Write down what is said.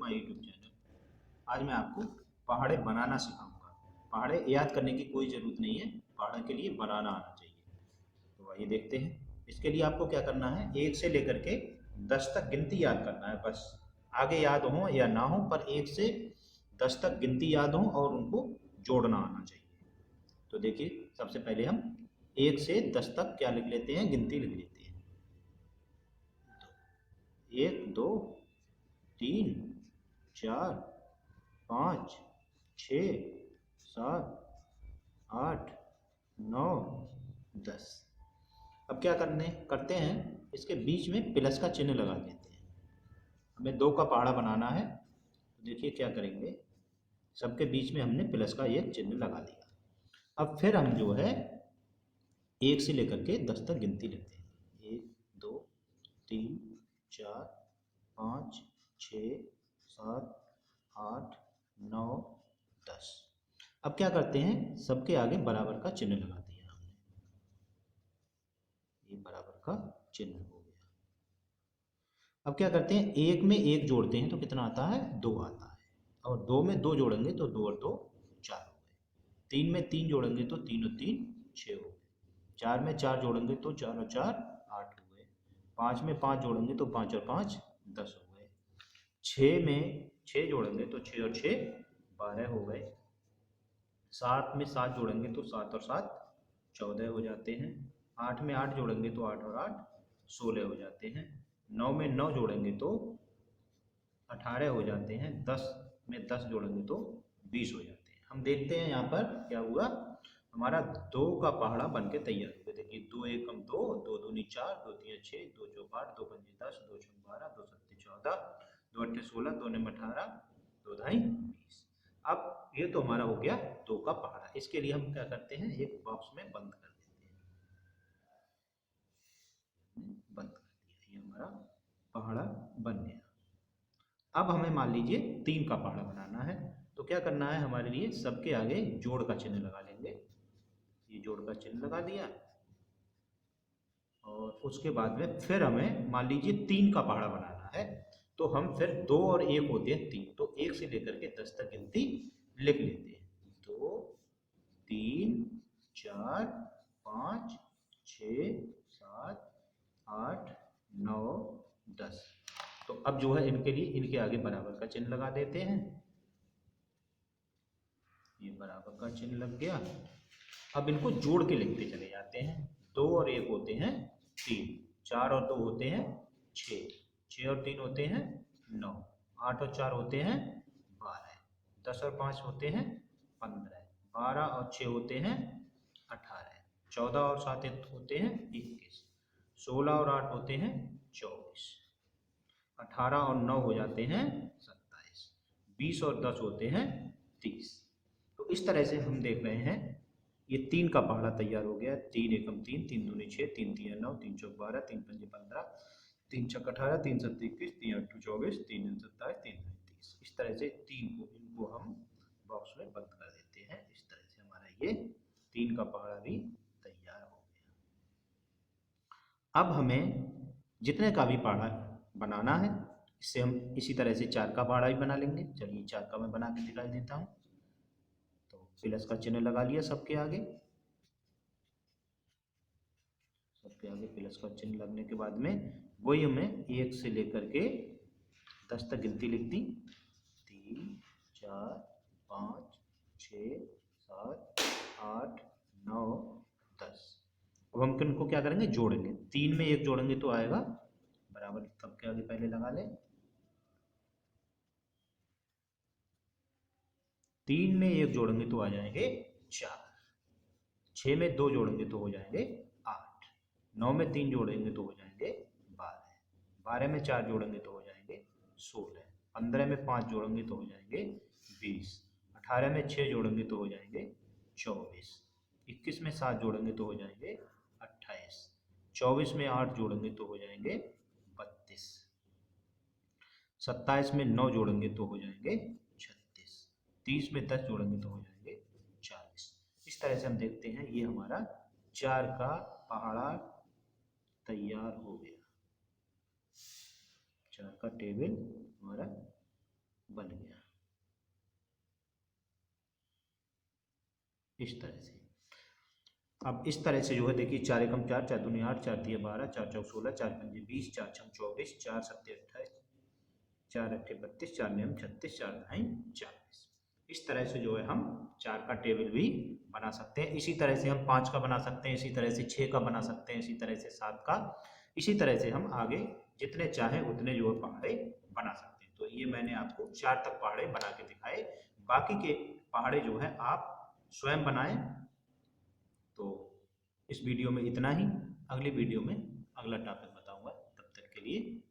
My YouTube channel. आज मैं आपको पहाड़े बनाना सिखाऊंगा। पहाड़े याद करने की कोई ज़रूरत नहीं है, पहाड़ के लिए बनाना आना चाहिए। तो आइए देखते हैं। इसके लिए आपको क्या करना है, 1 से लेकर के 10 तक गिनती याद करना है। बस आगे याद हो या ना हो, पर 1 से 10 तक गिनती याद हो और उनको जोड़ना आना चाहिए। तो देखिए, सबसे पहले हम 1 से 10 तक क्या लिख लेते हैं, गिनती लिख लेते हैं। 1 2 3 4 5 6 7 8 9 10। अब क्या करते हैं, इसके बीच में प्लस का चिन्ह लगा देते हैं। हमें 2 का पहाड़ा बनाना है, तो देखिए क्या करेंगे, सबके बीच में हमने प्लस का एक चिन्ह लगा दिया। अब फिर हम जो है 1 से लेकर के 10 तक गिनती लेते हैं। 1 2 3 4 5 6 7 8 9 10। अब क्या करते हैं, सबके आगे बराबर का चिन्ह लगा दिया हमने। ये बराबर का चिन्ह हो गया। अब क्या करते हैं, 1 में 1 जोड़ते हैं तो कितना आता है, 2 आता है। और 2 में 2 जोड़ेंगे तो 2 और 2 4 हो गए। 3 में 3 जोड़ेंगे तो 3 और 3 6 हो गए। 4 में 4 जोड़ेंगे तो 4 और 4 8 हो गए। 5 में 5 जोड़ेंगे तो 5 और 5 10 हो गए। 6 में 6 जोड़ेंगे तो 6 और 6 12 हो गए। 7 में 7 जोड़ेंगे तो 7 और 7 14 हो जाते हैं। 8 में 8 जोड़ेंगे तो 8 और 8 16 हो जाते हैं। 9 में 9 जोड़ेंगे तो 18 हो जाते हैं। 10 में 10 जोड़ेंगे तो 20 हो जाते हैं। हम देखते हैं यहाँ पर क्या हुआ, हमारा 2 का पहाड़ा बन के तैयार हो गया। देखिए, 2 एकम 2, 2 दूनी 4, 2 तीन 6, 2 चौक 8, 2 पंजे 10, 2 छक 12, 2 सत्ते 14, 2 अट्ठे 16, 2 निम 18, 2 ढाई 20। अब ये तो हमारा हो गया 2 का पहाड़ा। इसके लिए हम क्या करते हैं, एक बॉक्स में बंद कर देते हैं। बंद कर दिया, ये हमारा पहाड़ा बन गया। अब हमें मान लीजिए 3 का पहाड़ा बनाना है, तो क्या करना है, हमारे लिए सबके आगे जोड़ का चिन्ह लगा लेंगे। ये जोड़ का चिन्ह लगा दिया। और उसके बाद में फिर हमें मान लीजिए 3 का पहाड़ा बनाना है, तो हम फिर 2 और 1 होते हैं 3, तो 1 से लेकर के 10 तक गिनती लिख लेते हैं। 2 3 4 5 6 7 8 9 10। तो अब जो है इनके लिए इनके आगे बराबर का चिन्ह लगा देते हैं। ये बराबर का चिन्ह लग गया। अब इनको जोड़ के लिखते चले जाते हैं। 2 और 1 होते हैं 3, 4 और 2 होते हैं 6, 6 और 3 होते हैं 9, 8 और 4 होते हैं 12, 10 और 5 होते हैं 15, 12 और 6 होते हैं 18, 14 और 7 होते हैं 21, 16 और 8 होते हैं 24, 18 और 9 हो जाते हैं 27, 20 और 10 होते हैं 30। तो इस तरह से हम देख रहे हैं, ये 3 का पहाड़ा तैयार हो गया। 3 एकम 3, 3 दूनी 6, 3 तिया 9, 3 चौक 12, 3 पंजे 15, 3 छक 18, 3 सत्ते 21, 3 अट्ठू 24, 3 दूनी 27, 3 दूनी 30। इस तरह से 3 को इनको हम बॉक्स में बंद कर देते हैं। इस तरह से हमारा ये 3 का पहाड़ा भी तैयार हो गया। अब हमें जितने का भी पहाड़ा बनाना है, इससे हम इसी तरह से 4 का पहाड़ा भी बना लेंगे। चलिए 4 का मैं बना के दिखाई देता हूँ। तो प्लस का चिन्ह लगा लिया सबके आगे। सबके आगे प्लस का चिन्ह लगने के बाद में वही हमें 1 से लेकर के 10 तक गिनती लिख दी। 3 4 5 6 7 8 9 10। अब हम इनको क्या करेंगे, जोड़ेंगे। 3 में 1 जोड़ेंगे तो आएगा बराबर, सबके आगे पहले लगा ले। 3 में 1 जोड़ेंगे तो आ जाएंगे 4, 6 में 2 जोड़ेंगे तो हो जाएंगे 8, 9 में 3 जोड़ेंगे तो हो जाएंगे 12, 12 में 4 जोड़ेंगे तो हो जाएंगे 16, 15 में 5 जोड़ेंगे तो हो जाएंगे 20, 18 में 6 जोड़ेंगे तो हो जाएंगे 24, 21 में 7 जोड़ेंगे तो हो जाएंगे 28, 24 में 8 जोड़ेंगे तो हो जाएंगे 32, 27 में 9 जोड़ेंगे तो हो जाएंगे 36, 30 में 10 जोड़ेंगे तो हो जाएंगे 40। इस तरह से हम देखते हैं, ये हमारा 4 का पहाड़ा तैयार हो गया। 4 का टेबल हमारा इस तरह से। अब इस तरह से जो है देखिए, 4 एकम 4, 4 दूनी 8, 4 तिया 12, 4 चौक 16, 4 पंजे 20, 4 छम 24, 4 सत्ते 28, 4 अट्ठे 32, 4 नियम 36, 4 ढाई 40। इस तरह से जो है हम 4 का टेबल भी बना सकते हैं। इसी तरह से हम 5 का बना सकते हैं, इसी तरह से 6 का बना सकते हैं, इसी तरह से 7 का, इसी तरह से हम आगे जितने चाहें उतने जो है पहाड़े बना सकते हैं। तो ये मैंने आपको 4 तक पहाड़े बना के दिखाए। बाकी के पहाड़े जो है आप स्वयं बनाएं। तो इस वीडियो में इतना ही। अगली वीडियो में अगला टॉपिक बताऊंगा। तब तक के लिए